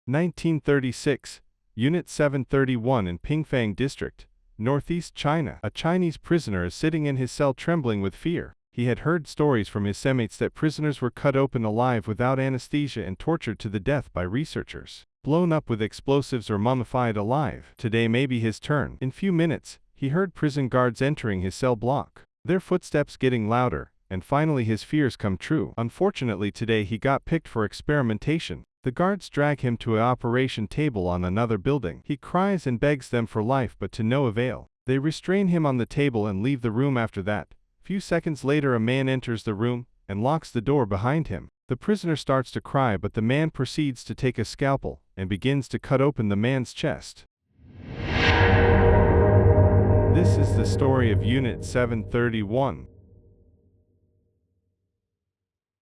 1936, Unit 731 in Pingfang District, Northeast China. A Chinese prisoner is sitting in his cell trembling with fear. He had heard stories from his cellmates that prisoners were cut open alive without anesthesia and tortured to the death by researchers, blown up with explosives or mummified alive. Today may be his turn. In few minutes, he heard prison guards entering his cell block, their footsteps getting louder, and finally his fears come true. Unfortunately today he got picked for experimentation. The guards drag him to an operation table on another building. He cries and begs them for life but to no avail. They restrain him on the table and leave the room after that. Few seconds later a man enters the room and locks the door behind him. The prisoner starts to cry but the man proceeds to take a scalpel and begins to cut open the man's chest. This is the story of Unit 731.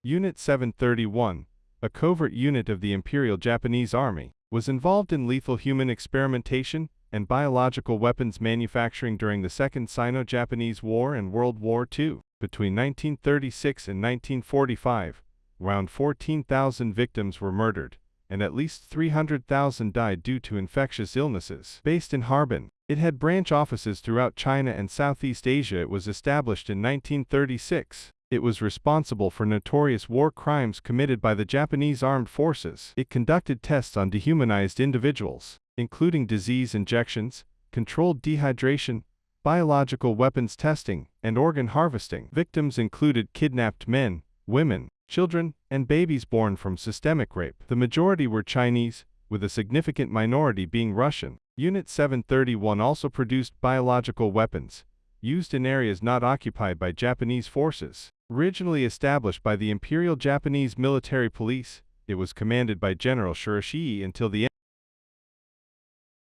Unit 731, a covert unit of the Imperial Japanese Army, was involved in lethal human experimentation and biological weapons manufacturing during the Second Sino-Japanese War and World War II. Between 1936 and 1945, around 14,000 victims were murdered, and at least 300,000 died due to infectious illnesses. Based in Harbin, it had branch offices throughout China and Southeast Asia. It was established in 1936. It was responsible for notorious war crimes committed by the Japanese armed forces. It conducted tests on dehumanized individuals, including disease injections, controlled dehydration, biological weapons testing, and organ harvesting. Victims included kidnapped men, women, children, and babies born from systemic rape. The majority were Chinese, with a significant minority being Russian. Unit 731 also produced biological weapons, used in areas not occupied by Japanese forces. Originally established by the Imperial Japanese Military Police, it was commanded by General Shirashii until the end.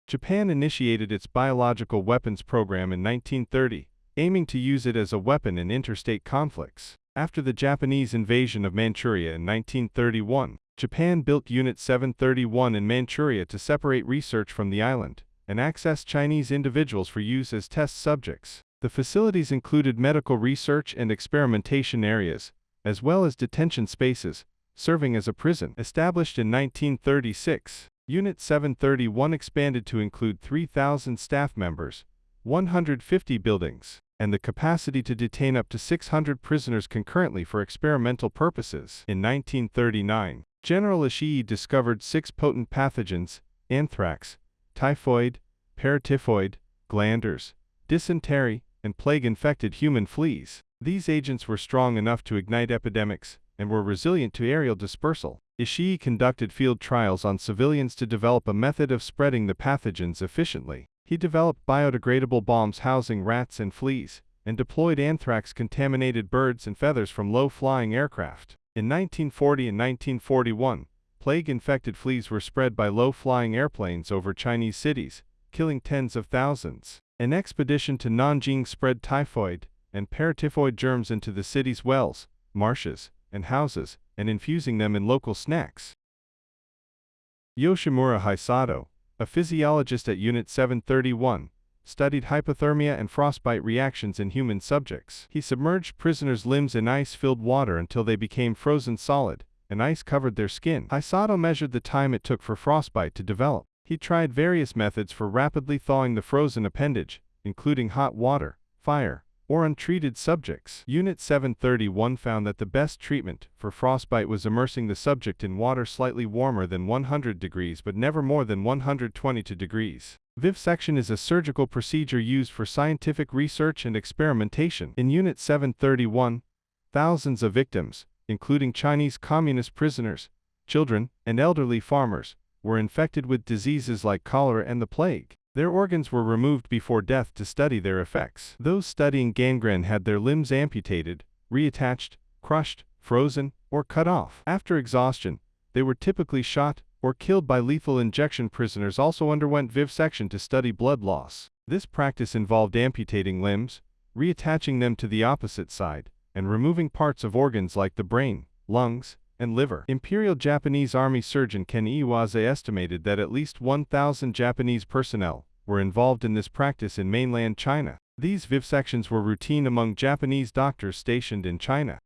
Japan initiated its biological weapons program in 1930, aiming to use it as a weapon in interstate conflicts. After the Japanese invasion of Manchuria in 1931, Japan built Unit 731 in Manchuria to separate research from the island and access Chinese individuals for use as test subjects. The facilities included medical research and experimentation areas, as well as detention spaces, serving as a prison. Established in 1936, Unit 731 expanded to include 3,000 staff members, 150 buildings, and the capacity to detain up to 600 prisoners concurrently for experimental purposes. In 1939, General Ishii discovered 6 potent pathogens: anthrax, typhoid, paratyphoid, glanders, dysentery, and plague-infected human fleas. These agents were strong enough to ignite epidemics and were resilient to aerial dispersal. Ishii conducted field trials on civilians to develop a method of spreading the pathogens efficiently. He developed biodegradable bombs housing rats and fleas, and deployed anthrax-contaminated birds and feathers from low-flying aircraft. In 1940 and 1941, plague-infected fleas were spread by low-flying airplanes over Chinese cities, killing tens of thousands. An expedition to Nanjing spread typhoid and paratyphoid germs into the city's wells, marshes, and houses, and infusing them in local snacks. Yoshimura Hisato, a physiologist at Unit 731, studied hypothermia and frostbite reactions in human subjects. He submerged prisoners' limbs in ice-filled water until they became frozen solid, and ice covered their skin. Hisato measured the time it took for frostbite to develop. He tried various methods for rapidly thawing the frozen appendage, including hot water, fire, or untreated subjects. Unit 731 found that the best treatment for frostbite was immersing the subject in water slightly warmer than 100 degrees but never more than 122 degrees. Vivisection is a surgical procedure used for scientific research and experimentation. In Unit 731, thousands of victims, including Chinese communist prisoners, children, and elderly farmers, were infected with diseases like cholera and the plague. Their organs were removed before death to study their effects. Those studying gangrene had their limbs amputated, reattached, crushed, frozen, or cut off. After exhaustion, they were typically shot or killed by lethal injection. Prisoners also underwent vivisection to study blood loss. This practice involved amputating limbs, reattaching them to the opposite side, and removing parts of organs like the brain, lungs, and liver. Imperial Japanese Army surgeon Ken Iwase estimated that at least 1,000 Japanese personnel were involved in this practice in mainland China. These vivisections were routine among Japanese doctors stationed in China.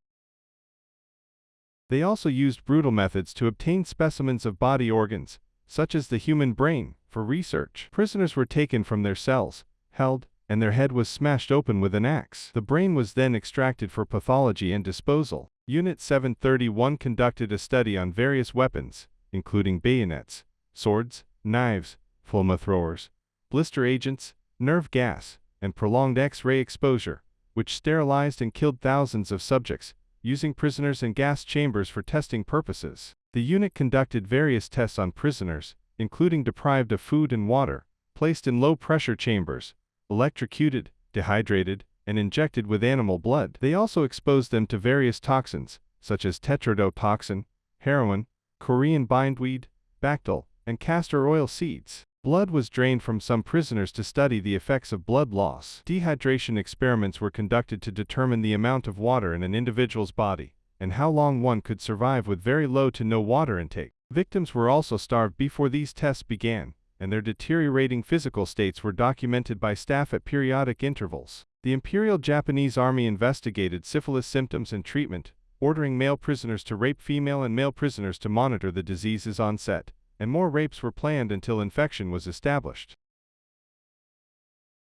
They also used brutal methods to obtain specimens of body organs, such as the human brain, for research. Prisoners were taken from their cells, held, and their head was smashed open with an axe. The brain was then extracted for pathology and disposal. Unit 731 conducted a study on various weapons, including bayonets, swords, knives, flamethrowers, blister agents, nerve gas, and prolonged X-ray exposure, which sterilized and killed thousands of subjects, using prisoners and gas chambers for testing purposes. The unit conducted various tests on prisoners, including deprived of food and water, placed in low-pressure chambers, electrocuted, dehydrated, and injected with animal blood. They also exposed them to various toxins, such as tetrodotoxin, heroin, Korean bindweed, Bactyl, and castor oil seeds. Blood was drained from some prisoners to study the effects of blood loss. Dehydration experiments were conducted to determine the amount of water in an individual's body, and how long one could survive with very low to no water intake. Victims were also starved before these tests began, and their deteriorating physical states were documented by staff at periodic intervals. The Imperial Japanese Army investigated syphilis symptoms and treatment, ordering male prisoners to rape female and male prisoners to monitor the disease's onset, and more rapes were planned until infection was established.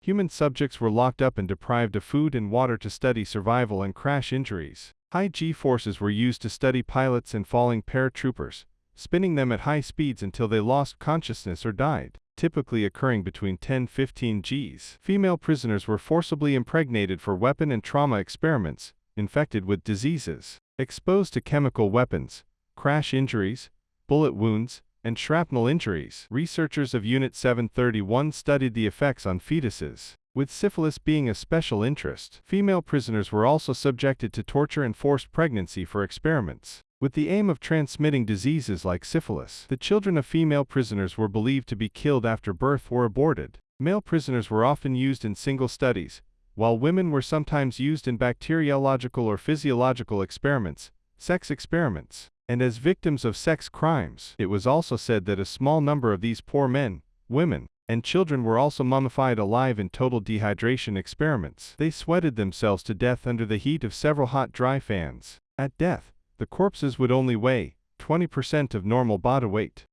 Human subjects were locked up and deprived of food and water to study survival and crash injuries. High G-forces were used to study pilots and falling paratroopers, spinning them at high speeds until they lost consciousness or died, typically occurring between 10-15 Gs. Female prisoners were forcibly impregnated for weapon and trauma experiments, infected with diseases, exposed to chemical weapons, crash injuries, bullet wounds, and shrapnel injuries. Researchers of Unit 731 studied the effects on fetuses. With syphilis being a special interest, female prisoners were also subjected to torture and forced pregnancy for experiments, with the aim of transmitting diseases like syphilis. The children of female prisoners were believed to be killed after birth or aborted. Male prisoners were often used in single studies, while women were sometimes used in bacteriological or physiological experiments, sex experiments, and as victims of sex crimes. It was also said that a small number of these poor men, women, and children were also mummified alive in total dehydration experiments. They sweated themselves to death under the heat of several hot dry fans. At death, the corpses would only weigh 20% of normal body weight.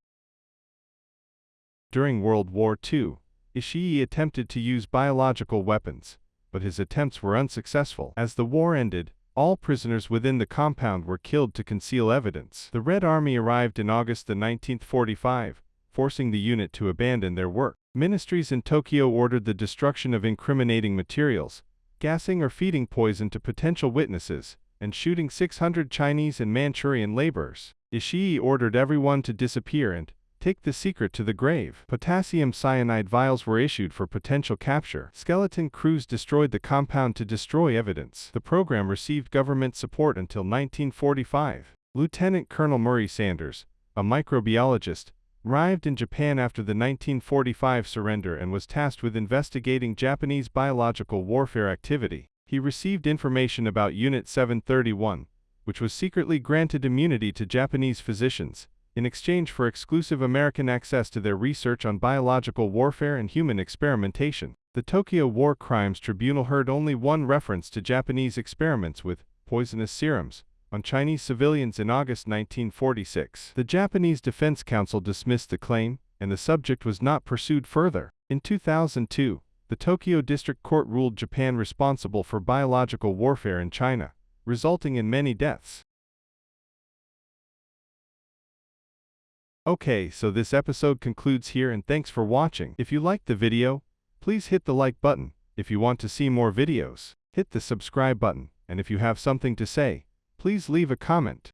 During World War II, Ishii attempted to use biological weapons, but his attempts were unsuccessful. As the war ended, all prisoners within the compound were killed to conceal evidence. The Red Army arrived in August 1945, forcing the unit to abandon their work. Ministries in Tokyo ordered the destruction of incriminating materials, gassing or feeding poison to potential witnesses, and shooting 600 Chinese and Manchurian laborers. Ishii ordered everyone to disappear and take the secret to the grave. Potassium cyanide vials were issued for potential capture. Skeleton crews destroyed the compound to destroy evidence. The program received government support until 1945. Lieutenant Colonel Murray Sanders, a microbiologist, arrived in Japan after the 1945 surrender and was tasked with investigating Japanese biological warfare activity. He received information about Unit 731, which was secretly granted immunity to Japanese physicians, in exchange for exclusive American access to their research on biological warfare and human experimentation. The Tokyo War Crimes Tribunal heard only one reference to Japanese experiments with poisonous serums on Chinese civilians in August 1946. The Japanese Defense Council dismissed the claim, and the subject was not pursued further. In 2002, the Tokyo District Court ruled Japan responsible for biological warfare in China, resulting in many deaths. Okay, so this episode concludes here, and thanks for watching. If you liked the video, please hit the like button. If you want to see more videos, hit the subscribe button, and if you have something to say, please leave a comment.